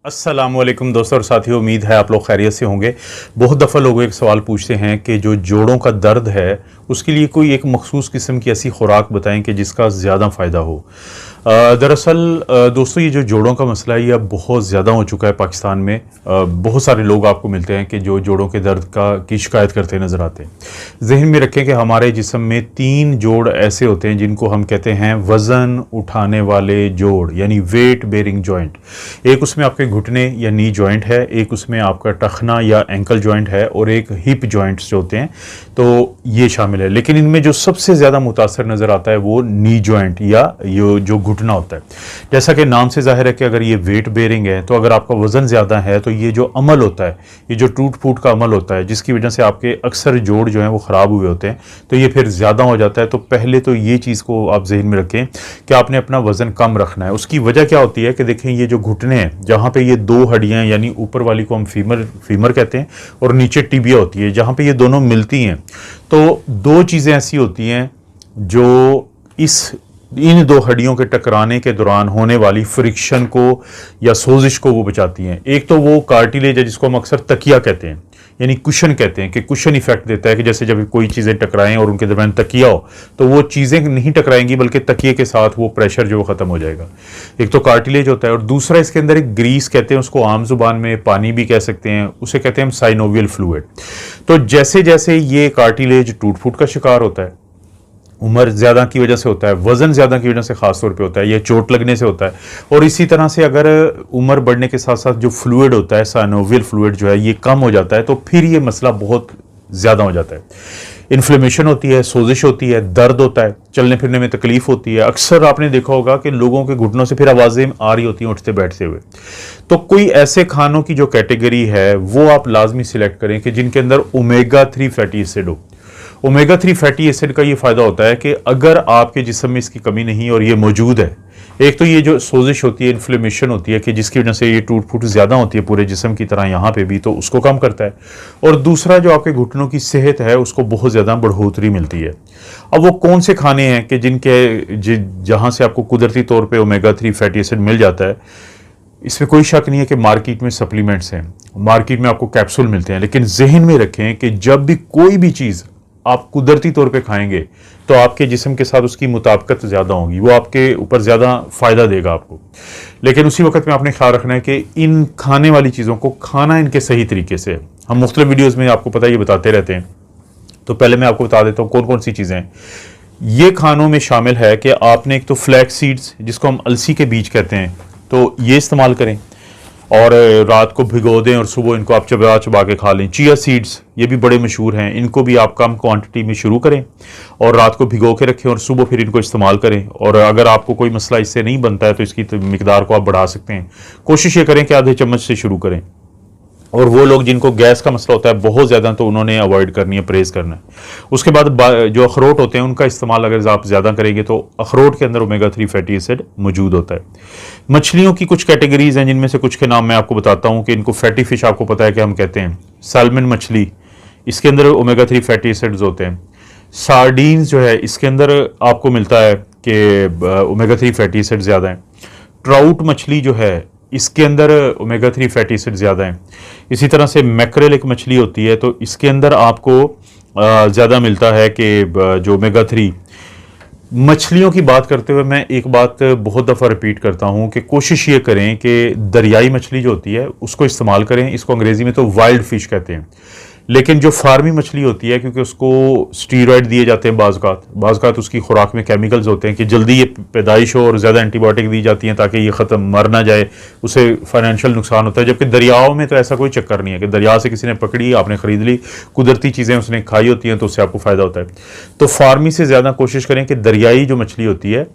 अस्सलामुअलैकुम दोस्तों और साथियों, उम्मीद है आप लोग खैरियत से होंगे। बहुत दफ़ा लोग एक सवाल पूछते हैं कि जो जोड़ों का दर्द है उसके लिए कोई एक मखसूस किस्म की ऐसी खुराक बताएं कि जिसका ज़्यादा फ़ायदा हो। दरअसल दोस्तों, ये जो जोड़ों का मसला है ये अब बहुत ज़्यादा हो चुका है पाकिस्तान में। बहुत सारे लोग आपको मिलते हैं कि जो जोड़ों के दर्द की शिकायत करते नज़र आते हैं। जहन में रखें कि हमारे जिस्म में 3 जोड़ ऐसे होते हैं जिनको हम कहते हैं वज़न उठाने वाले जोड़, यानी वेट बेरिंग जॉइंट। एक उसमें आपके घुटने या नी जॉइंट है, एक उसमें आपका टखना या एंकल जॉइंट है और एक हिप जॉइंट्स जो होते हैं, तो ये शामिल है। लेकिन इनमें जो सबसे ज़्यादा मुतासर नज़र आता है वो नी जॉइंट या ये जो घुटना होता है। जैसा कि नाम से जाहिर है कि अगर ये वेट बेरिंग है तो अगर आपका वज़न ज़्यादा है तो ये जो अमल होता है, ये जो टूट फूट का अमल होता है जिसकी वजह से आपके अक्सर जोड़ जो हैं वो ख़राब हुए होते हैं, तो ये फिर ज़्यादा हो जाता है। तो पहले तो ये चीज़ को आप जहन में रखें कि आपने अपना वज़न कम रखना है। उसकी वजह क्या होती है कि देखें, ये जो घुटने हैं जहाँ पे ये 2 हड्डियाँ यानी ऊपर वाली को हम फीमर कहते हैं और नीचे टिबिया होती है, जहाँ पे ये दोनों मिलती हैं, तो 2 चीज़ें ऐसी होती हैं जो इन 2 हड्डियों के टकराने के दौरान होने वाली फ्रिक्शन को या सोजिश को वो बचाती हैं। एक तो वो कार्टिलेज है जिसको हम अक्सर तकिया कहते हैं, यानी कुशन कहते हैं, कि कुशन इफेक्ट देता है कि जैसे जब कोई चीज़ें टकराएं और उनके दरमियान तकिया हो तो वो चीज़ें नहीं टकराएंगी बल्कि तकिए के साथ वो प्रेशर जो ख़त्म हो जाएगा। एक तो कार्टिलेज होता है और दूसरा इसके अंदर एक ग्रीस कहते हैं, उसको आम जुबान में पानी भी कह सकते हैं, उसे कहते हैं हम साइनोवियल फ्लूइड। तो जैसे जैसे ये कार्टिलेज टूट फूट का शिकार होता है, उम्र ज़्यादा की वजह से होता है, वज़न ज़्यादा की वजह से ख़ास तौर पे होता है, ये चोट लगने से होता है, और इसी तरह से अगर उम्र बढ़ने के साथ साथ जो फ्लूइड होता है, साइनोवियल फ्लूइड जो है, ये कम हो जाता है, तो फिर ये मसला बहुत ज़्यादा हो जाता है। इन्फ्लेमेशन होती है, सोजिश होती है, दर्द होता है, चलने फिरने में तकलीफ होती है। अक्सर आपने देखा होगा कि लोगों के घुटनों से फिर आवाज़ें आ रही होती हैं उठते बैठते हुए। तो कोई ऐसे खानों की जो कैटेगरी है वो आप लाजमी सिलेक्ट करें कि जिनके अंदर ओमेगा 3 फैटी एसिड हो। ओमेगा 3 फैटी एसिड का ये फ़ायदा होता है कि अगर आपके जिस्म में इसकी कमी नहीं और ये मौजूद है, एक तो ये जो सोजिश होती है, इन्फ्लेमेशन होती है कि जिसकी वजह से ये टूट फूट ज़्यादा होती है पूरे जिस्म की तरह यहाँ पे भी, तो उसको कम करता है। और दूसरा जो आपके घुटनों की सेहत है उसको बहुत ज़्यादा बढ़ोतरी मिलती है। अब वो कौन से खाने हैं कि जहाँ से आपको कुदरती तौर पर ओमेगा 3 फैटी एसिड मिल जाता है, इसमें कोई शक नहीं है कि मार्केट में सप्लीमेंट्स हैं, मार्केट में आपको कैप्सूल मिलते हैं। लेकिन जहन में रखें कि जब भी कोई भी चीज़ आप कुदरती तौर पे खाएंगे तो आपके जिस्म के साथ उसकी मुताबिकत ज़्यादा होगी, वो आपके ऊपर ज़्यादा फ़ायदा देगा आपको। लेकिन उसी वक्त में आपने ख्याल रखना है कि इन खाने वाली चीज़ों को खाना इनके सही तरीके से। हम मुख्तलिफ वीडियोज़ में आपको पता है ये बताते रहते हैं, तो पहले मैं आपको बता देता हूँ कौन कौन सी चीज़ें हैं। ये खानों में शामिल है कि आपने एक तो फ्लैक्स सीड्स, जिसको हम अलसी के बीज कहते हैं, तो ये इस्तेमाल करें और रात को भिगो दें और सुबह इनको आप चबा चबा के खा लें। चिया सीड्स ये भी बड़े मशहूर हैं, इनको भी आप कम क्वांटिटी में शुरू करें और रात को भिगो के रखें और सुबह फिर इनको इस्तेमाल करें। और अगर आपको कोई मसला इससे नहीं बनता है तो इसकी मिकदार को आप बढ़ा सकते हैं। कोशिश ये करें कि आधे चम्मच से शुरू करें। और वो लोग जिनको गैस का मसला होता है बहुत ज़्यादा, तो उन्होंने अवॉइड करनी है, परहेज़ करना है। उसके बाद जो अखरोट होते हैं उनका इस्तेमाल अगर आप ज़्यादा करेंगे तो अखरोट के अंदर ओमेगा 3 फैटी एसिड मौजूद होता है। मछलियों की कुछ कैटेगरीज हैं जिनमें से कुछ के नाम मैं आपको बताता हूँ कि इनको फैटी फिश आपको पता है कि हम कहते हैं। सैल्मन मछली, इसके अंदर ओमेगा 3 फैटी एसिड्स होते हैं। सार्डीन्स जो है इसके अंदर आपको मिलता है कि ओमेगा 3 फैटी एसिड ज़्यादा है। ट्राउट मछली जो है इसके अंदर ओमेगा 3 फैटी एसिड ज़्यादा है। इसी तरह से मैक्रेल एक मछली होती है, तो इसके अंदर आपको ज़्यादा मिलता है कि जो ओमेगा 3। मछलियों की बात करते हुए मैं एक बात बहुत दफ़ा रिपीट करता हूँ कि कोशिश ये करें कि दरियाई मछली जो होती है उसको इस्तेमाल करें। इसको अंग्रेज़ी में तो वाइल्ड फ़िश कहते हैं। लेकिन जो फार्मी मछली होती है, क्योंकि उसको स्टीरॉयड दिए जाते हैं बाज़ उसकी खुराक में केमिकल्स होते हैं कि जल्दी ये पैदाइश हो और ज़्यादा एंटीबायोटिक दी जाती हैं ताकि ये ख़त्म मर ना जाए, उसे फाइनेंशियल नुकसान होता है। जबकि दरियाओं में तो ऐसा कोई चक्कर नहीं है कि दरिया से किसी ने पकड़ी, आपने ख़रीद ली, कुदरती चीज़ें उसने खाई होती हैं तो उससे आपको फ़ायदा होता है। तो फार्मी से ज़्यादा कोशिश करें कि दरियाई जो मछली होती है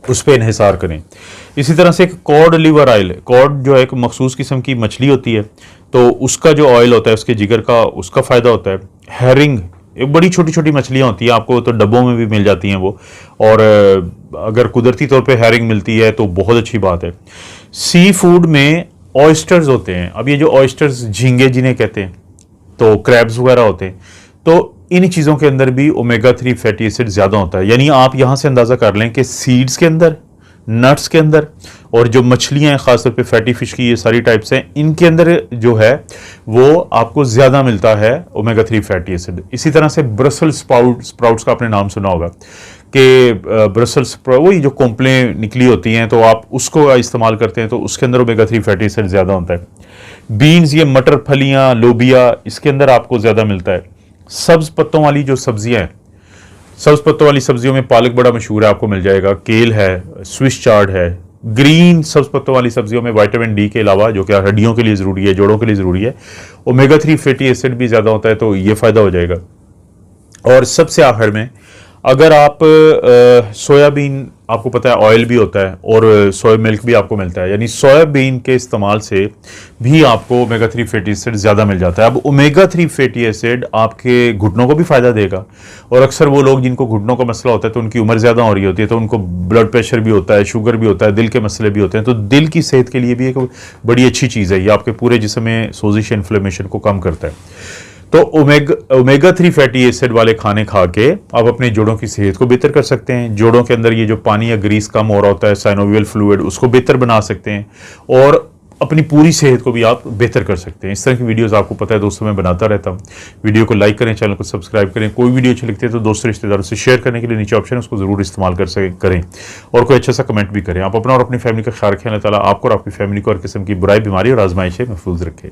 उस पर इन्हिसार करें। इसी तरह से एक कॉड लिवर ऑयल, कॉड जो है एक मखसूस किस्म की मछली होती है, तो उसका जो ऑयल होता है उसके जिगर का, उसका फ़ायदा होता है। हेरिंग एक बड़ी छोटी छोटी मछलियाँ होती हैं, आपको तो डब्बों में भी मिल जाती हैं वो, और अगर कुदरती तौर पे हेरिंग मिलती है तो बहुत अच्छी बात है। सी फूड में ऑयस्टर्स होते हैं। अब ये जो ऑयस्टर्स, झींगे जिन्हें कहते हैं, तो क्रैब्स वगैरह होते हैं, तो इन चीज़ों के अंदर भी ओमेगा 3 फैटी एसिड ज़्यादा होता है। यानी आप यहाँ से अंदाज़ा कर लें कि सीड्स के अंदर नट्स के अंदर, और जो मछलियाँ हैं ख़ासतौर पे फैटी फिश की ये सारी टाइप्स हैं, इनके अंदर जो है वो आपको ज़्यादा मिलता है ओमेगा 3 फैटी एसिड। इसी तरह से ब्रसल स्प्राउट्स का आपने नाम सुना होगा कि ब्रसल स्प्राउट, वही जो कोंपलें निकली होती हैं, तो आप उसको इस्तेमाल करते हैं तो उसके अंदर ओमेगा 3 फैटी एसिड ज़्यादा होता है। बीन्स, ये मटर फलियाँ, लोबिया, इसके अंदर आपको ज़्यादा मिलता है। सब्ज़ पत्तों वाली जो सब्जियाँ हैं, सब्ज पत्तों वाली सब्जियों में पालक बड़ा मशहूर है, आपको मिल जाएगा। केल है, स्विस चार्ड है। ग्रीन सब्ज पत्तों वाली सब्जियों में विटामिन डी के अलावा, जो कि हड्डियों के लिए ज़रूरी है, जोड़ों के लिए ज़रूरी है, ओमेगा 3 फैटी एसिड भी ज़्यादा होता है, तो ये फ़ायदा हो जाएगा। और सबसे आखिर में, अगर आप सोयाबीन, आपको पता है ऑयल भी होता है और सोया मिल्क भी आपको मिलता है, यानी सोयाबीन के इस्तेमाल से भी आपको ओमेगा 3 फैटी एसिड ज़्यादा मिल जाता है। अब ओमेगा 3 फैटी एसिड आपके घुटनों को भी फ़ायदा देगा, और अक्सर वो लोग जिनको घुटनों का मसला होता है तो उनकी उम्र ज़्यादा हो रही होती है, तो उनको ब्लड प्रेशर भी होता है, शुगर भी होता है, दिल के मसले भी होते हैं, तो दिल की सेहत के लिए भी एक बड़ी अच्छी चीज़ है। ये आपके पूरे जिस्म में सोजिश, इन्फ्लेमेशन को कम करता है। तो ओमेगा 3 फैटी एसिड वाले खाने खा के आप अपने जोड़ों की सेहत को बेहतर कर सकते हैं। जोड़ों के अंदर ये जो पानी या ग्रीस कम हो रहा होता है, साइनोवियल फ्लूइड, उसको बेहतर बना सकते हैं, और अपनी पूरी सेहत को भी आप बेहतर कर सकते हैं। इस तरह की वीडियोस आपको पता है दोस्तों, मैं बनाता रहता हूँ। वीडियो को लाइक करें, चैनल को सब्सक्राइब करें। कोई वीडियो अच्छी लगती है तो दोस्तों रिश्तेदारों से शेयर करने के लिए नीचे ऑप्शन है, उसको जरूर इस्तेमाल करें, और कोई अच्छा सा कमेंट भी करें। आप अपना और अपनी फैमिली का ख्याल रखें। अल्लाह ताला आपको और आपकी फैमिली को हर किस्म की बुराई, बीमारी और आजमाइश से महफूज रखें।